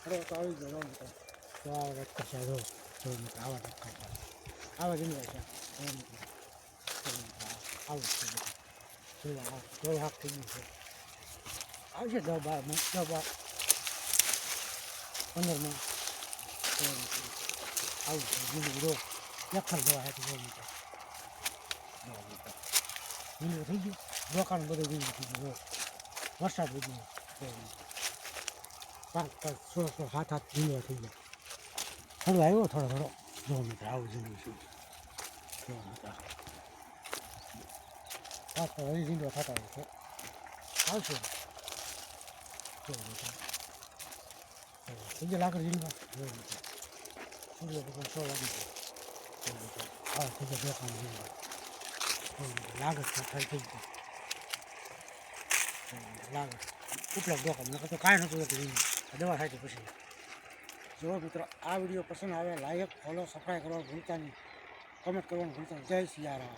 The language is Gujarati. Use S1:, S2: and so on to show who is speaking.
S1: અરે તો આવી ગયો મિત્રો તો આ રસ્તા છે જો મિત્રો આવા રસ્તા છે આવા જ છે આવું છે જો હાથ થઈ ગયું છે આવશે 10-12 15 આવું છે લીલું રો લખર જવા હતી જો મિત્રો લીલું થઈ ગયું દુકાન બધું લીલું થઈ ગયું વરસાદ થઈ ગયો 5-6 લીલો થઈ ગયા થોડો આવ્યો થોડો જો મિત્રો આવું જેવું છે જો મિત્રો 5 લીલો થતા હોય છે આવશે જો મિત્રો બીજે લાકડી લીલો જો મિત્રો સૂર્ય ભગવાન 100 વાગી ગયો હા બીજે દુકાન લીલો લાગત થઈ ગઈ લાગત ઉપલબ્ધ દુકાન નકર તો કાંઈ નહોતું હતું દવા થાય પછી જો મિત્રો આ વિડીયો પસંદ આવે લાઈક ફોલો સબસ્ક્રાઈબ કરવાનું ભૂલતા નહીં કમેન્ટ કરવાનું ભૂલતા નહીં જય સિયારામ